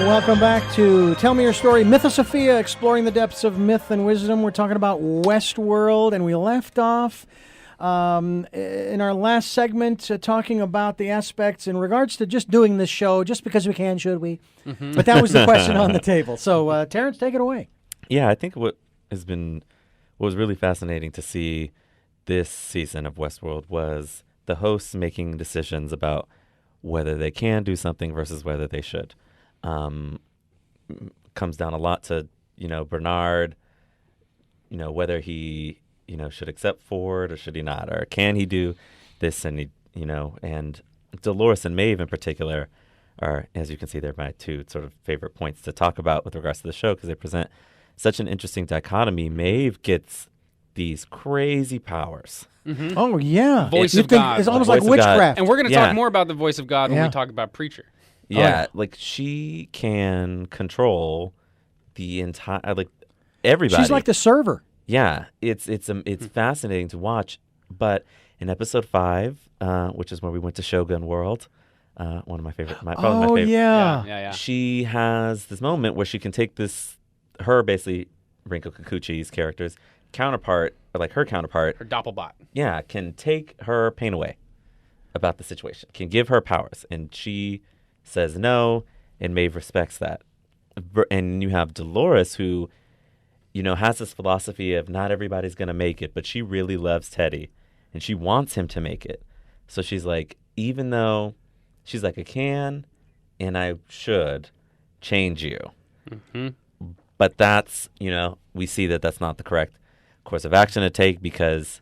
Welcome back to Tell Me Your Story, Mythosophia, exploring the depths of myth and wisdom. We're talking about Westworld, and we left off in our last segment talking about the aspects in regards to just doing this show, just because we can, should we? Mm-hmm. But that was the question on the table. So, Terrence, take it away. Yeah, I think what was really fascinating to see this season of Westworld was the hosts making decisions about whether they can do something versus whether they should. Comes down a lot to, Bernard, whether he, should accept Ford or should he not, or can he do this? And and Dolores and Maeve in particular are, as you can see, they're my two sort of favorite points to talk about with regards to the show, because they present such an interesting dichotomy. Maeve gets these crazy powers. Mm-hmm. Oh, yeah. Voice of God. It's almost like witchcraft. And we're going to talk more about the voice of God when we talk about Preacher. Yeah, like she can control the entire, everybody. She's like the server. Yeah, it's fascinating to watch. But in episode 5, which is where we went to Shogun World, one of my favorite, probably my favorite. Yeah. She has this moment where she can take her basically Rinko Kikuchi's character's counterpart, or like her counterpart, her Doppelbot. Yeah, can take her pain away about the situation, can give her powers, and she says no, and Maeve respects that. And you have Dolores, who, has this philosophy of not everybody's going to make it, but she really loves Teddy, and she wants him to make it. So she's like, even though she's like, I can and I should change you. Mm-hmm. But that's, we see that that's not the correct course of action to take, because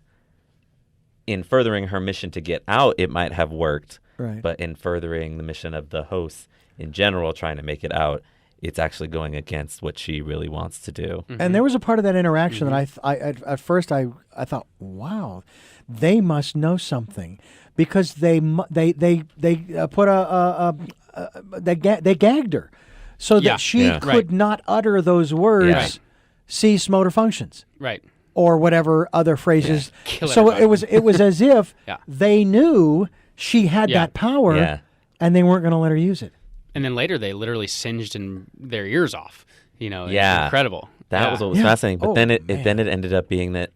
in furthering her mission to get out, it might have worked. Right. But in furthering the mission of the hosts in general, trying to make it out, it's actually going against what she really wants to do. Mm-hmm. And there was a part of that interaction that at first I thought, wow, they must know something, because they put they gagged her so that she could not utter those words, cease motor functions. Right. Or whatever other phrases. Kill so everybody. it was as if they knew she had that power, and they weren't going to let her use it. And then later they literally singed their ears off. It's incredible. That was what was fascinating. But then it ended up being that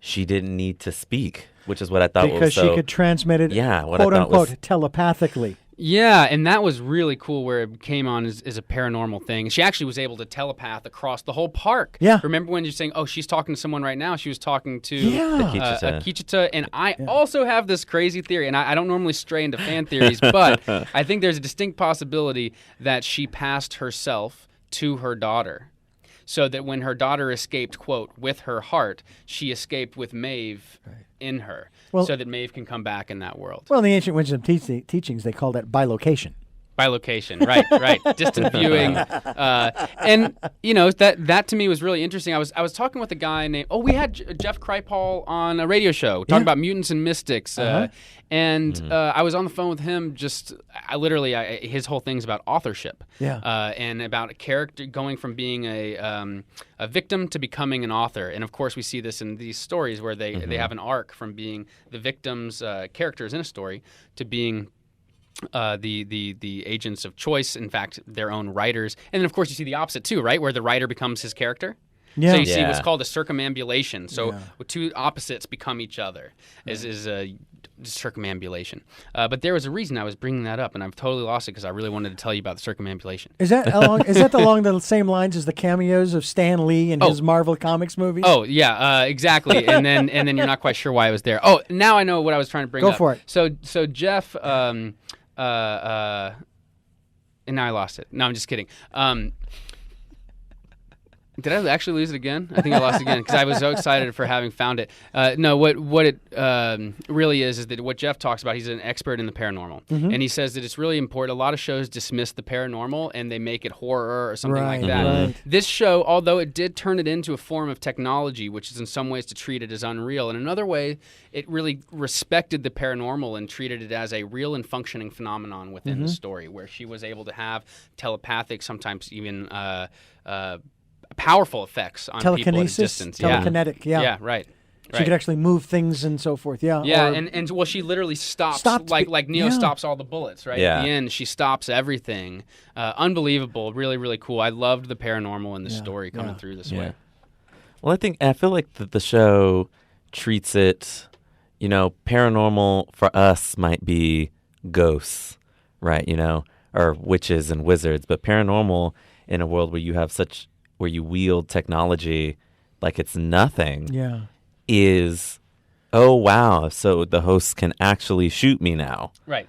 she didn't need to speak, which is what I thought was so... Because she could transmit it, quote-unquote, telepathically. Yeah, and that was really cool, where it came on as a paranormal thing. She actually was able to telepath across the whole park. Yeah. Remember when you're saying, oh, she's talking to someone right now? She was talking to Akichita. And I also have this crazy theory, and I don't normally stray into fan theories, but I think there's a distinct possibility that she passed herself to her daughter, so that when her daughter escaped, quote, with her heart, she escaped with Maeve in her, so that Maeve can come back in that world. Well, in the ancient wisdom teachings, they call that bilocation. Bilocation, right. Distant viewing. And, that to me was really interesting. I was talking with a guy named, we had Jeff Kripal on a radio show talking about mutants and mystics. And I was on the phone with him his whole thing's about authorship. Yeah. And about a character going from being a victim to becoming an author. And of course we see this in these stories where they have an arc from being the victim's characters in a story to being the agents of choice, in fact, their own writers. And then, of course, you see the opposite, too, right, where the writer becomes his character. Yeah. So you see what's called a circumambulation. So two opposites become each other is a circumambulation. But there was a reason I was bringing that up, and I've totally lost it because I really wanted to tell you about the circumambulation. Is that along the same lines as the cameos of Stan Lee in his Marvel Comics movies? Oh, yeah, exactly. and then you're not quite sure why I was there. Oh, now I know what I was trying to bring up. Go for it. So Jeff... and now I lost it. No, I'm just kidding. Did I actually lose it again? I think I lost it again because I was so excited for having found it. No, what it really is that what Jeff talks about, he's an expert in the paranormal. Mm-hmm. And he says that it's really important. A lot of shows dismiss the paranormal and they make it horror or something like that. Right. This show, although it did turn it into a form of technology, which is in some ways to treat it as unreal, in another way, it really respected the paranormal and treated it as a real and functioning phenomenon within the story, where she was able to have telepathic, sometimes even powerful effects on people at a distance. Telekinetic, Yeah, right. She could actually move things and so forth. Yeah. Yeah, or- and well, she literally stops Stopped like Neo yeah. stops all the bullets, right? Yeah. At the end, she stops everything. Unbelievable, really, really cool. I loved the paranormal in the story coming through this way. Well, I feel like the show treats it, paranormal for us might be ghosts, right? Or witches and wizards, but paranormal in a world where you wield technology like it's nothing Yeah. is, oh wow, so the hosts can actually shoot me now. Right.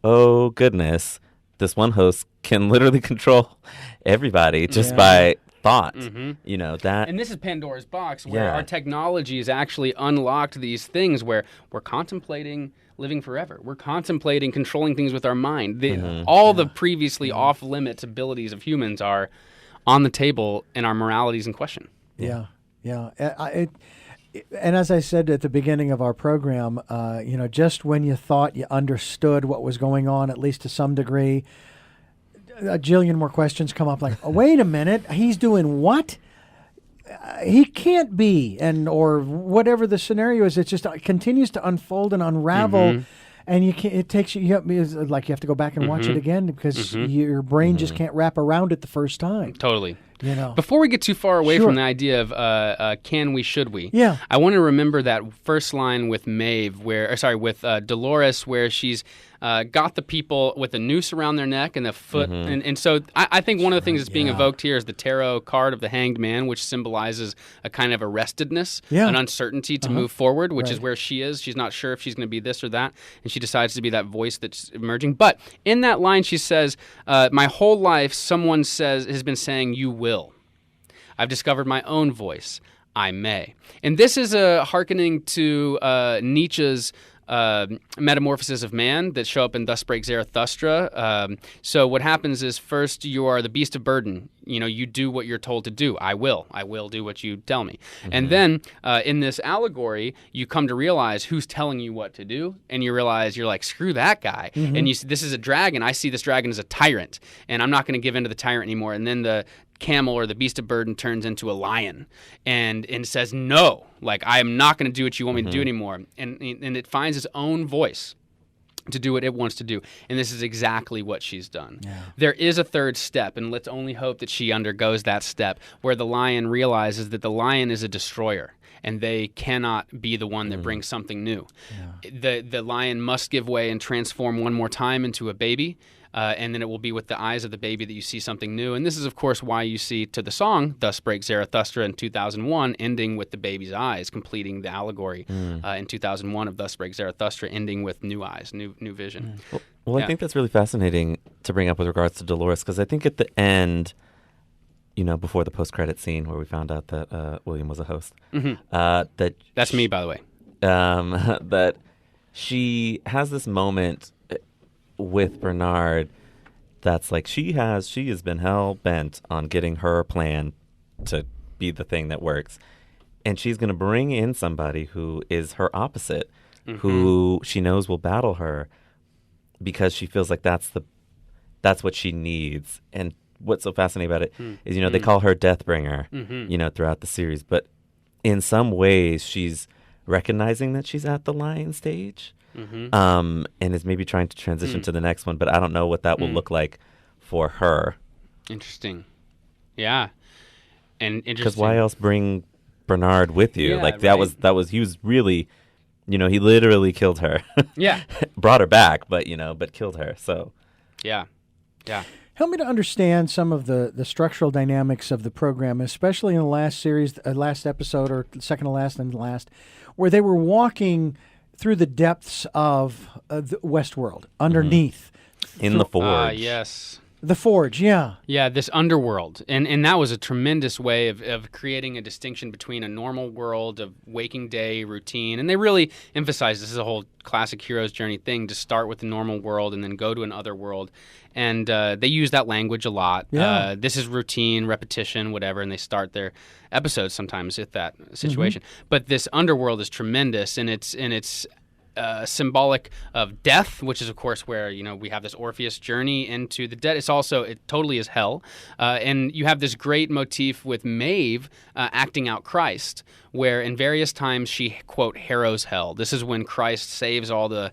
Oh goodness, this one host can literally control everybody just by thought. That. And this is Pandora's box, where Yeah. our technology has actually unlocked these things where we're contemplating living forever. We're contemplating controlling things with our mind. All the previously off-limits abilities of humans are on the table, and our morality is in question. Yeah. And as I said at the beginning of our program, just when you thought you understood what was going on, at least to some degree, a jillion more questions come up like, oh, wait a minute, he's doing what? He can't be, or whatever the scenario is. It just continues to unfold and unravel, and you can't. It takes you. It's like you have to go back and watch it again because your brain just can't wrap around it the first time. Totally. Before we get too far away from the idea of can we, should we? Yeah. I want to remember that first line with with Dolores, where she's got the people with a noose around their neck and the foot. And so I think one of the things that's being evoked here is the tarot card of the Hanged Man, which symbolizes a kind of arrestedness, an uncertainty to move forward, which is where she is. She's not sure if she's going to be this or that, and she decides to be that voice that's emerging. But in that line, she says, my whole life, someone has been saying, you will. I've discovered my own voice. I may. And this is a hearkening to Nietzsche's metamorphosis of man that show up in Thus Spake Zarathustra. So what happens is first you are the beast of burden. You do what you're told to do. I will do what you tell me. And then in this allegory, you come to realize who's telling you what to do, and you realize you're like, screw that guy. And this is a dragon. I see this dragon as a tyrant, and I'm not going to give in to the tyrant anymore. And then the camel or the beast of burden turns into a lion and says, no, like, I am not going to do what you want me to do anymore. And it finds its own voice to do what it wants to do. And this is exactly what she's done. Yeah. There is a third step, and let's only hope that she undergoes that step, where the lion realizes that the lion is a destroyer, and they cannot be the one that brings something new. Yeah. The lion must give way and transform one more time into a baby, and then it will be with the eyes of the baby that you see something new. And this is, of course, why you see to the song Thus Spake Zarathustra in 2001 ending with the baby's eyes, completing the allegory in 2001 of Thus Spake Zarathustra ending with new eyes, new vision. Well, I think that's really fascinating to bring up with regards to Dolores, because I think at the end, before the post-credit scene where we found out that William was a host, that's me, by the way, that she has this moment with Bernard that's like she has been hell-bent on getting her plan to be the thing that works, and she's going to bring in somebody who is her opposite, who she knows will battle her because she feels like that's what she needs. And what's so fascinating about it is, they call her Deathbringer, throughout the series, but in some ways she's recognizing that she's at the lion stage. And is maybe trying to transition to the next one, but I don't know what that will look like for her. Interesting. Yeah. And interesting. Because why else bring Bernard with you? Yeah, that was he was really, he literally killed her. Yeah. Brought her back, but killed her. So. Yeah. Help me to understand some of the structural dynamics of the program, especially in the last series, last episode, or second to last and last, where they were walking through the depths of the Westworld, underneath. In the forge. Yes. The forge, yeah. Yeah, this underworld. And that was a tremendous way of creating a distinction between a normal world of waking day routine. And they really emphasize this is a whole classic hero's journey thing, to start with the normal world and then go to an other world. And they use that language a lot. Yeah. This is routine, repetition, whatever, and they start their episodes sometimes with that situation. But this underworld is tremendous, and it's symbolic of death, which is of course where we have this Orpheus journey into the dead. It totally is hell, and you have this great motif with Maeve acting out Christ, where in various times she quote harrows hell. This is when Christ saves all the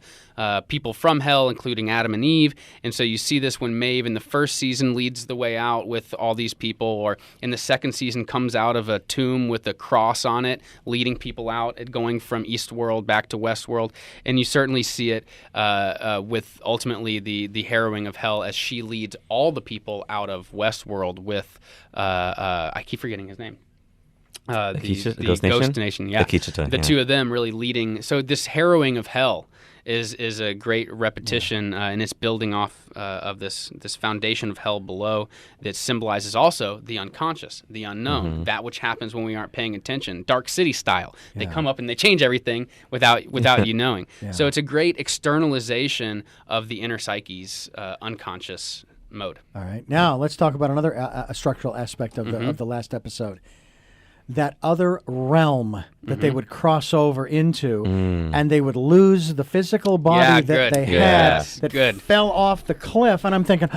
people from hell, including Adam and Eve. And so you see this when Maeve in the first season leads the way out with all these people, or in the second season comes out of a tomb with a cross on it, leading people out, going from Eastworld back to Westworld. And you certainly see it with ultimately the harrowing of hell as she leads all the people out of Westworld with, I keep forgetting his name. Akeisha, the Ghost Nation, yeah. Akeisha, the two of them really leading. So this harrowing of hell is a great repetition, and it's building off of this foundation of hell below that symbolizes also the unconscious, the unknown, that which happens when we aren't paying attention. Dark City style. They come up and they change everything without you knowing. So it's a great externalization of the inner psyche's unconscious mode. All right. Now let's talk about another structural aspect of the last episode. That other realm that they would cross over into, and they would lose the physical body that they had that fell off the cliff. And I'm thinking,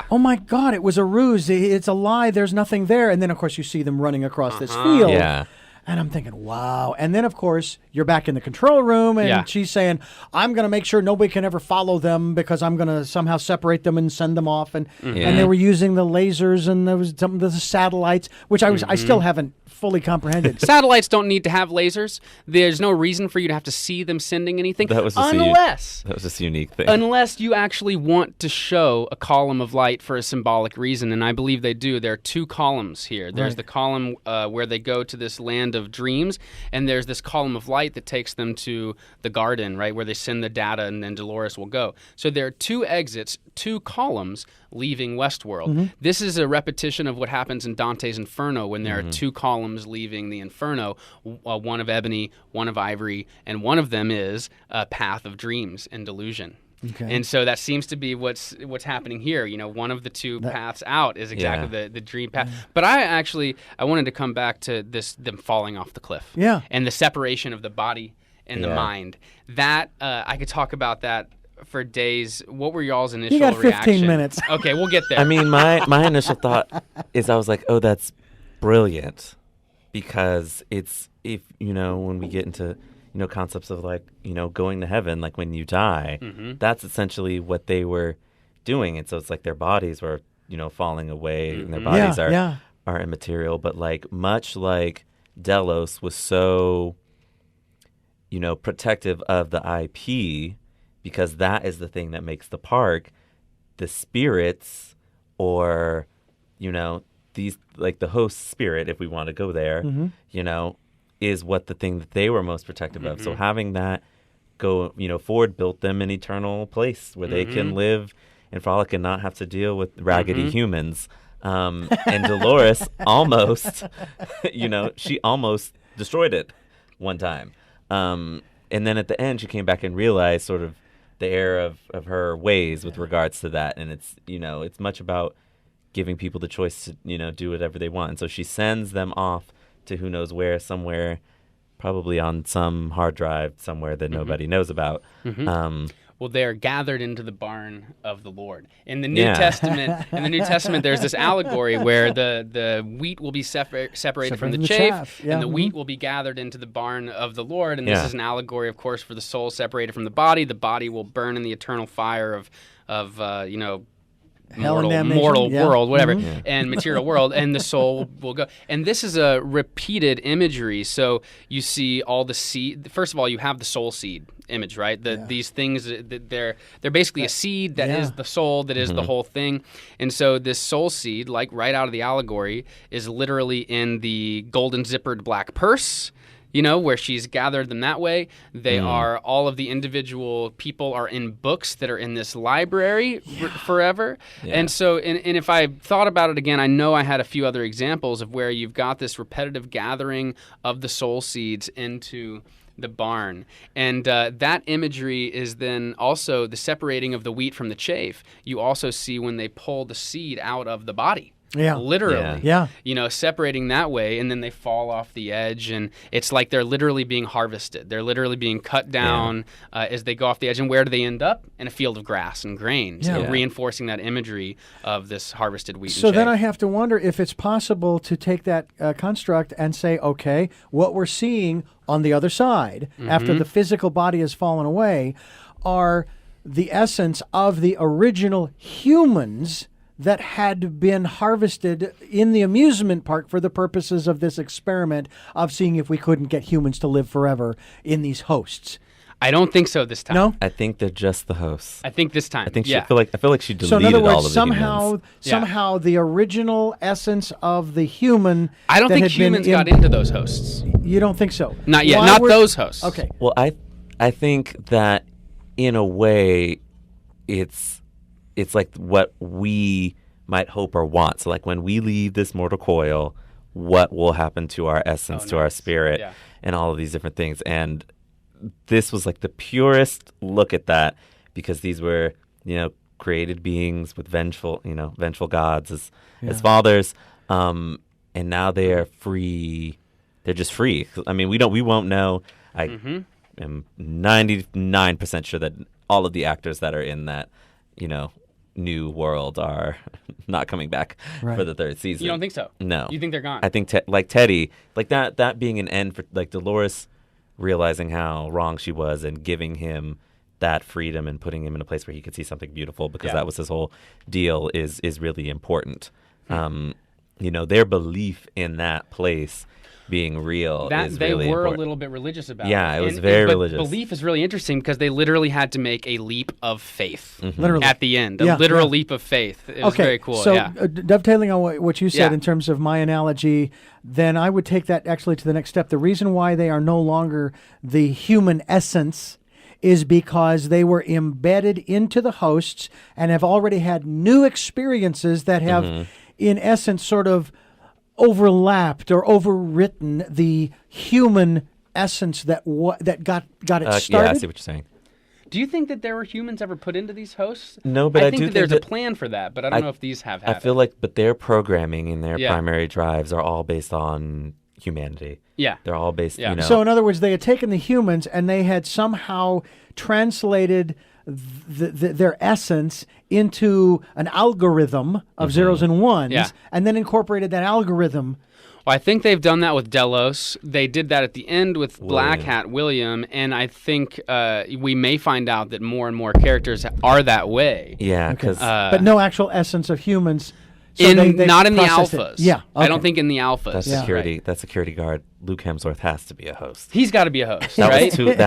oh my God, it was a ruse. It's a lie. There's nothing there. And then, of course, you see them running across this field. Yeah. And I'm thinking, wow. And then, of course, you're back in the control room, and she's saying, I'm going to make sure nobody can ever follow them because I'm going to somehow separate them and send them off. And and they were using the lasers, and there was some of the satellites, which I still haven't fully comprehended. Satellites don't need to have lasers. There's no reason for you to have to see them sending anything. That was just a unique thing. Unless you actually want to show a column of light for a symbolic reason, and I believe they do. There are two columns here. There's the column where they go to this land of dreams, and there's this column of light that takes them to the garden, right, where they send the data, and then Dolores will go. So there are two exits, two columns leaving Westworld. This is a repetition of what happens in Dante's Inferno when there are two columns leaving the Inferno, one of ebony, one of ivory, and one of them is a path of dreams and delusion. Okay. And so that seems to be what's happening here. One of the two paths out is exactly the dream path. But I wanted to come back to them falling off the cliff. Yeah. And the separation of the body and the mind. That I could talk about that for days. What were y'all's initial reaction? You got 15 minutes. Okay, we'll get there. I mean, my initial thought is I was like, oh, that's brilliant, because it's, if when we get into concepts of like going to heaven, like when you die, that's essentially what they were doing. And so it's like their bodies were falling away, and their bodies are immaterial, but like much like Delos was so protective of the IP, because that is the thing that makes the park. The spirits, or these, like the host spirit, if we want to go there, is what the thing that they were most protective of. So having that go, forward built them an eternal place where they can live and frolic and not have to deal with raggedy humans. And Dolores almost, she almost destroyed it one time. And then at the end, she came back and realized sort of the error of her ways with regards to that. And it's, it's much about giving people the choice to, do whatever they want. And so she sends them off to who knows where, somewhere, probably on some hard drive somewhere that nobody knows about. Well, they are gathered into the barn of the Lord. In the New Testament, there's this allegory where the wheat will be separated from the chaff. And the wheat will be gathered into the barn of the Lord. And this is an allegory, of course, for the soul separated from the body. The body will burn in the eternal fire of mortal world, whatever, and material world, and the soul will go. And this is a repeated imagery. So you see all the seed. First of all, you have the soul seed image, right? These things, they're basically a seed that is the soul, that is the whole thing. And so this soul seed, like right out of the allegory, is literally in the golden zippered black purse, where she's gathered them that way. They are, all of the individual people are in books that are in this library forever. Yeah. And so, and if I thought about it again, I know I had a few other examples of where you've got this repetitive gathering of the soul seeds into the barn. And that imagery is then also the separating of the wheat from the chaff. You also see when they pull the seed out of the body. Yeah. Literally. Yeah. Separating that way, and then they fall off the edge, and it's like they're literally being harvested. They're literally being cut down as they go off the edge. And where do they end up? In a field of grass and grains, reinforcing that imagery of this harvested wheat. So and then shea. I have to wonder if it's possible to take that construct and say, okay, what we're seeing on the other side, after the physical body has fallen away, are the essence of the original humans that had been harvested in the amusement park for the purposes of this experiment of seeing if we couldn't get humans to live forever in these hosts. I don't think so this time. No? I think they're just the hosts. I think this time. I think yeah. I feel like she deleted So in other all words, of the humans. somehow the original essence of the human. I don't that think had been humans got into those hosts. You don't think so? Not yet. Why Not were- those hosts. Okay. Well, I think that in a way, it's like what we might hope or want. So like when we leave this mortal coil, what will happen to our essence, to our spirit, and all of these different things. And this was like the purest look at that, because these were, created beings with vengeful gods as fathers. And now they are free. They're just free. I mean, we won't know. I am 99% sure that all of the actors that are in that, new world are not coming back for the third season. You don't think so? No. You think they're gone? I think like Teddy, like that being an end for like Dolores realizing how wrong she was and giving him that freedom and putting him in a place where he could see something beautiful, because that was his whole deal, is really important. Their belief in that place being real that is they really were important. a little bit religious about. Yeah, it it was very but religious. Belief is really interesting because they literally had to make a leap of faith Literally. at the end. A literal leap of faith. It was very cool. So yeah. Dovetailing on what you said Yeah. in terms of my analogy, then I would take that actually to the next step. The reason why they are no longer the human essence is because they were embedded into the hosts and have already had new experiences that have, in essence, sort of overlapped or overwritten the human essence that got it started. Yeah, I see what you're saying. Do you think that there were humans ever put into these hosts? No, but I think do that there's think a plan for that, but I don't know if these have I happened. feel like, but their programming and their Yeah. primary drives are all based on humanity. Yeah. They're all based, Yeah. So in other words, they had taken the humans and they had somehow translated their essence into an algorithm of zeros and ones, Yeah. and then incorporated that algorithm. Well, I think they've done that with Delos. They did that at the end with Black William. Hat William, and I think we may find out that more and more characters are that way. Yeah, because But no actual essence of humans. So In they not in the processed it. alphas. Yeah, I don't okay. think in the alphas. that Yeah. security, that security guard, Luke Hemsworth, has to be a host. He's got to be a host, That right? was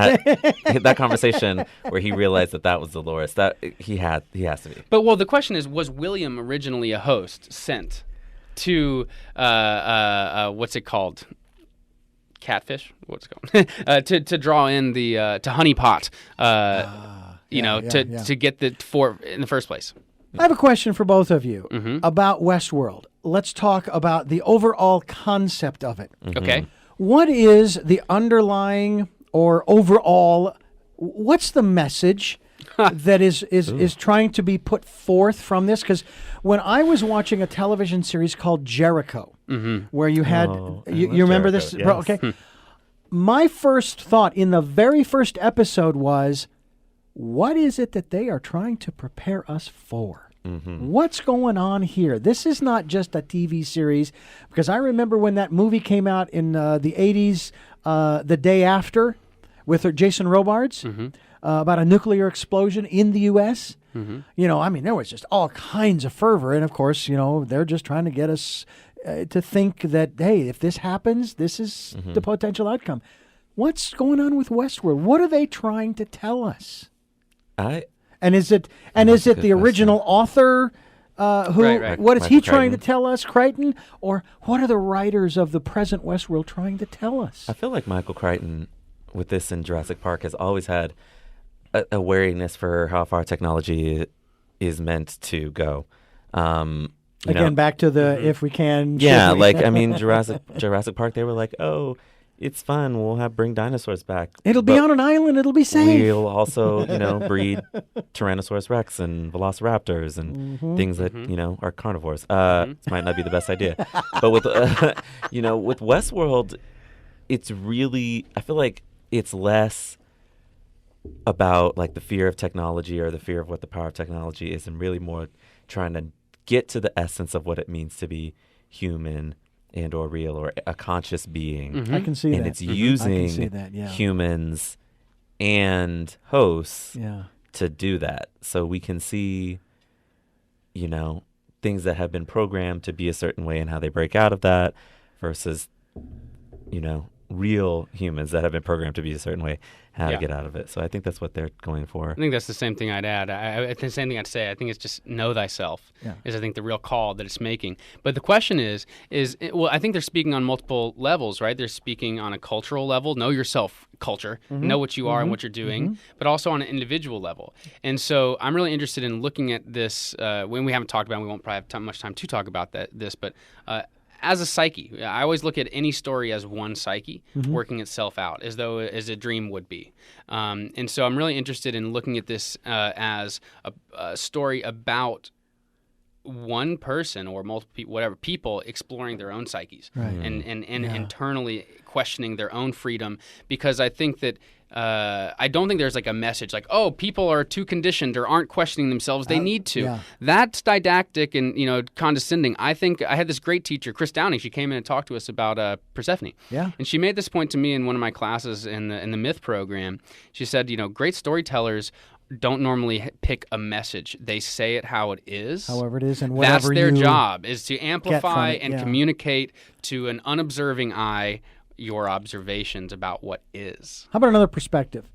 that conversation where he realized that was Dolores. That he has to be. But the question is, was William originally a host sent to what's it called? Catfish? What's it called? to draw in the to honeypot. To get in the first place. I have a question for both of you Mm-hmm. about Westworld. Let's talk about the overall concept of it. Okay. What is the underlying or overall? What's the message that is trying to be put forth from this? Because when I was watching a television series called Jericho, where you had you remember this? Jericho, yes. Okay. My first thought in the very first episode was, what is it that they are trying to prepare us for? What's going on here? This is not just a TV series, because I remember when that movie came out in the 80s, The Day After, with Jason Robards, about a nuclear explosion in the U.S. There was just all kinds of fervor. And, of course, they're just trying to get us to think that, hey, if this happens, this is the potential outcome. What's going on with Westworld? What are they trying to tell us? And is it the original author who? Right. What is he Michael trying to Crichton. tell us, Crichton? Or what are the writers of the present Westworld trying to tell us? I feel like Michael Crichton, with this in Jurassic Park, has always had a wariness for how far technology is meant to go. Again, back to the if we can. Yeah, should we. like I mean, Jurassic Park. They were like, oh, it's fun. We'll bring dinosaurs back. It'll be But on an island. It'll be safe. we'll also, breed Tyrannosaurus Rex and Velociraptors and things that, are carnivores. This might not be the best idea. But with, with Westworld, it's really, I feel like it's less about like the fear of technology or the fear of what the power of technology is, and really more trying to get to the essence of what it means to be human and or real or a conscious being. I can see And that. it's I can using see that, yeah. humans and hosts Yeah. to do that. So we can see, things that have been programmed to be a certain way and how they break out of that versus, real humans that have been programmed to be a certain way, how to get out of it. So I think that's what they're going for. I think that's the same thing I'd add. I think the same thing I'd say. I think it's just know thyself is, I think, the real call that it's making. But the question is I think they're speaking on multiple levels, right? They're speaking on a cultural level, know yourself culture, know what you are and what you're doing, but also on an individual level. And so I'm really interested in looking at this when we haven't talked about it, we won't probably have much time to talk about this, but as a psyche. I always look at any story as one psyche working itself out, as a dream would be. And so I'm really interested in looking at this as a story about one person or multiple people exploring their own psyches and internally questioning their own freedom, because I think that I don't think there's like a message like, oh, people are too conditioned or aren't questioning themselves. They need to. Yeah. That's didactic and condescending. I think I had this great teacher, Chris Downing. She came in and talked to us about Persephone. Yeah. And she made this point to me in one of my classes in the Myth program. She said, great storytellers don't normally pick a message. They say it how it is. However it is, and whatever that's their job, is to amplify and communicate to an unobserving eye your observations about what is. How about another perspective?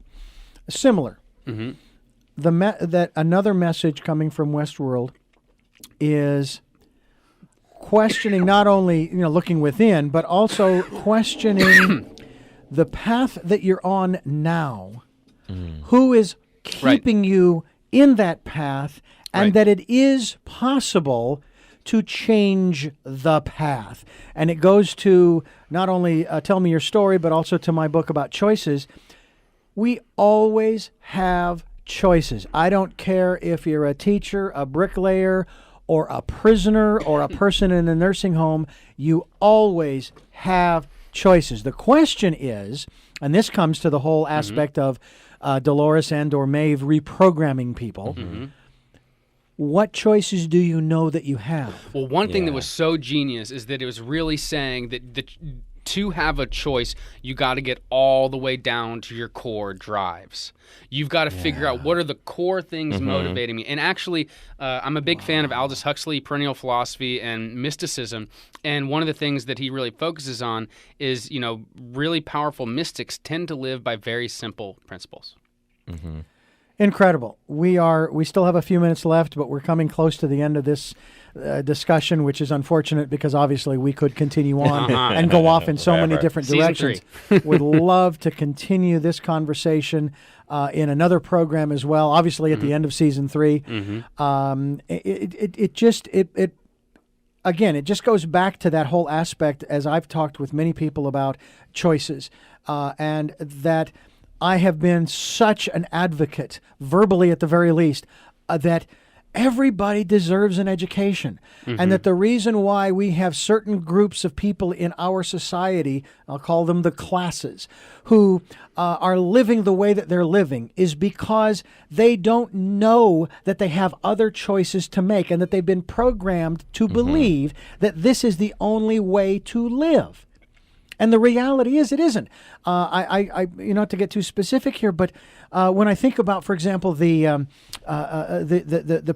Similar. That another message coming from Westworld is questioning not only looking within, but also questioning the path that you're on now. Who is keeping you in that path, and that it is possible to change the path. And it goes to not only Tell Me Your Story, but also to my book about choices. We always have choices. I don't care if you're a teacher, a bricklayer, or a prisoner, or a person in a nursing home. You always have choices. The question is, and this comes to the whole aspect of Dolores and or Maeve reprogramming people, what choices do you know that you have? Well, one thing that was so genius is that it was really saying that to have a choice, you got to get all the way down to your core drives. You've got to figure out what are the core things motivating me. And actually, I'm a big fan of Aldous Huxley, perennial philosophy, and mysticism. And one of the things that he really focuses on is, really powerful mystics tend to live by very simple principles. Incredible. We still have a few minutes left, but we're coming close to the end of this discussion, which is unfortunate because obviously we could continue on and go off in so many different directions. Would love to continue this conversation in another program as well. Obviously, at the end of season 3, it just goes back to that whole aspect, as I've talked with many people about choices, and that I have been such an advocate, verbally at the very least, that everybody deserves an education. And that the reason why we have certain groups of people in our society, I'll call them the classes, who are living the way that they're living is because they don't know that they have other choices to make, and that they've been programmed to believe that this is the only way to live. And the reality is, it isn't. Not to get too specific here, but when I think about, for example, the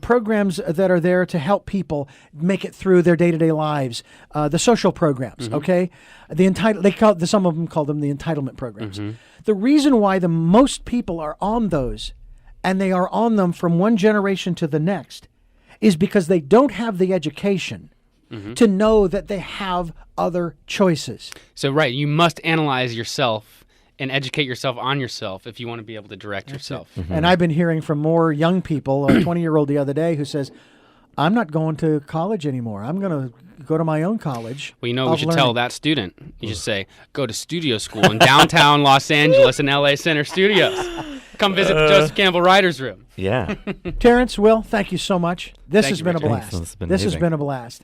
programs that are there to help people make it through their day-to-day lives, the social programs, okay, some of them call them the entitlement programs. The reason why the most people are on those, and they are on them from one generation to the next, is because they don't have the education to know that they have other choices. So, you must analyze yourself and educate yourself on yourself if you want to be able to direct yourself. And I've been hearing from more young people, a 20-year-old the other day who says, I'm not going to college anymore. I'm going to go to my own college. Well, you know, we of should tell learning." that student. You just say, go to studio school in downtown Los Angeles in LA Center Studios. Come visit the Joseph Campbell Writers Room. Yeah. Terrence, Will, thank you so much. This Thank has you, been a Richard. blast. Thanks, it's been This has amazing. been a blast.